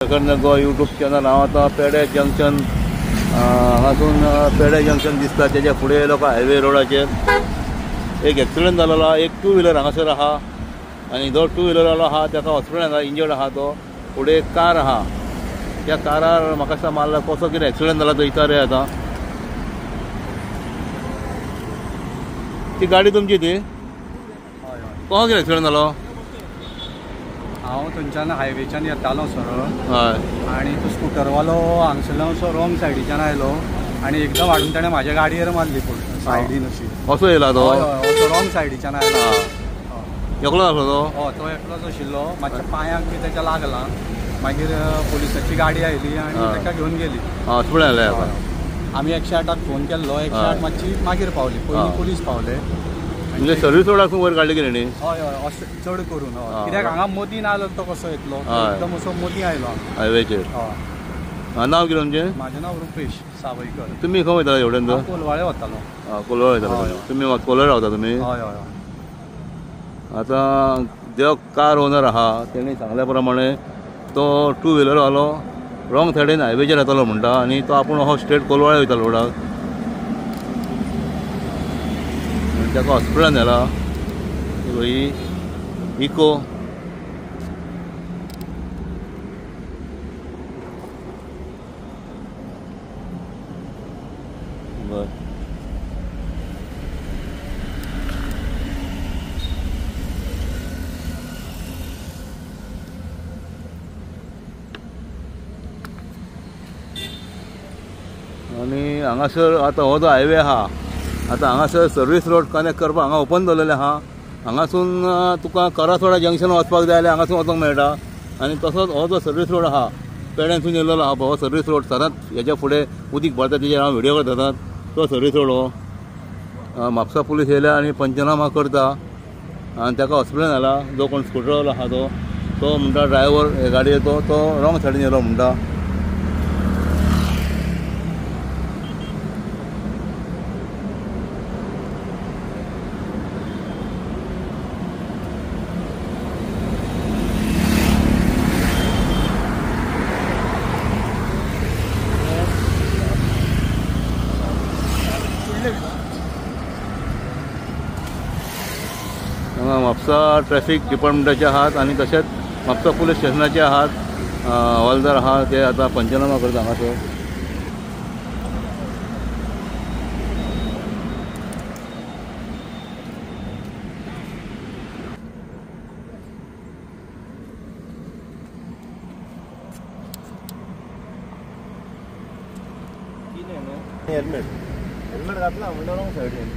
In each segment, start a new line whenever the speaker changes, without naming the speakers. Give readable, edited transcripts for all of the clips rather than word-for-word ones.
गो YouTube channel हांव आतां पेडे जंक्शन हांगासून पेडे जंक्शन दिसता तेच्या फुडें येयलो हायवे रोडाचेर एक एक्सिडेंट जाल्लो आहा. एक 2 व्हिलर हांगासर आहा आनी जो 2 व्हिलर वालो आहा ताका हॉस्पिटलांत इंजर्ड आहा. तो फुडें एक कार आहा. त्या कारार म्हाका दिसता मारला कसो कितें एक्सिडेंट जाला तो विचारया आतां. ती गाडी तुमची ती कसो कितें एक्सिडेंट जालो?
हांव थंयच्यान हायवेच्यान येतालो सरळ
हय
आनी तो स्कुटरवालो हांगसरल्यान असो रॉंग सायडीच्यान आयलो आनी एकदम हाडून ताणें म्हाज्या गाडयेर मारली पळय सायडीन अशी.
असो येयला तो?
असो रॉंग सायडीच्यान आयलो.
एकलो आसलो तो?
हय तो एकलोच आशिल्लो. मातशें पांयाक बी तेच्या लागलां. मागीर पुलिसाची गाडी आयली आनी ताका घेवन गेली
हॉस्पिटलांत व्हेले.
आमी 108 फोन केल्लो. 108 मातशी मागीर पावली. पयलीं पुलीस पावले.
म्हणजे सर्वीस रोडासून वयर काडली की न्ही?
हय हय असो चड करून. कित्याक हांगा मदीं आयलो तो कसो येतलो? एकदम असो मदीं आयलो
हायवेचेर. नांव कितें तुमचें?
म्हाजें नांव रुपेश सावयकर.
तुमी खंय वयताले एवढ्यान?
कोलवाळे वतालो.
कोलवाळे वयताले तुमी? कोलवाळे रावता तुमी?
हय हय.
आतां जो कार ओनर आहा तेणी सांगल्या प्रमाणे तो 2 व्हिलर वालो रॉंग सायडीन हायवेचेर येतालो म्हणटा आनी तो आपूण हो स्ट्रेट कोलवाळे वयतालो रोडाक. ताका हॉस्पिटलांत व्हेला. ही इको बरं. आनी हांगासर आतां हो जो हायवे आहा आतां हांगासर सर्वीस रोड कनेक्ट करपाक हांगा ओपन दवरलेले आहा. हांगासून तुका करासवाडा जंक्शन वचपाक जाय जाल्यार हांगासून वचूंक मेळटा. आनी तसोच हो जो सर्वीस रोड आहा पेड्यांसून येयल्लो आहा हो सर्वीस रोड सदांच हेच्या फुडें उदीक भरता तेजेर हांव व्हिडिओ करता. तो सर्वीस रोड हो म्हापसा पुलीस येयल्या आनी पंचनामा करता आनी ताका हॉस्पिटलांत व्हेला. जो कोण स्कुटरवालो आहा तो म्हणटा ड्रायव्हर गाडयेचो तो रॉंग सायडीन येयलो म्हणटा. हांगा म्हापसा ट्रॅफिक डिपार्टमेंटाचे आहात आनी तशेंच म्हापसा पुलीस स्टेशनाचे आहात. हवालदार आहा ते आतां पंचनामा करता हांगासर. हेल्मेट घातला म्हणल्यार रॉंग सायडीन.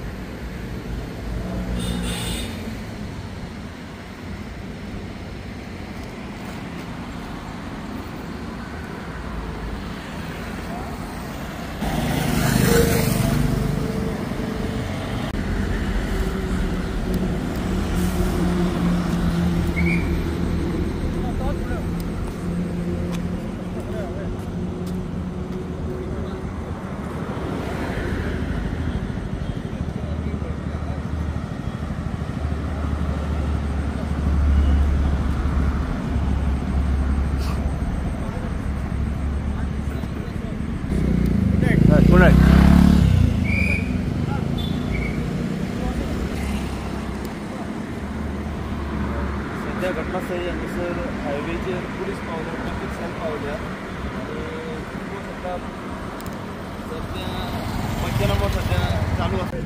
सध्या घटनास्थळी हांगासर हायवेचेर पुलीस पावल्या, ट्रॅफिक सेल पावल्या आनी सध्या पंचनामा सध्या चालू आसा.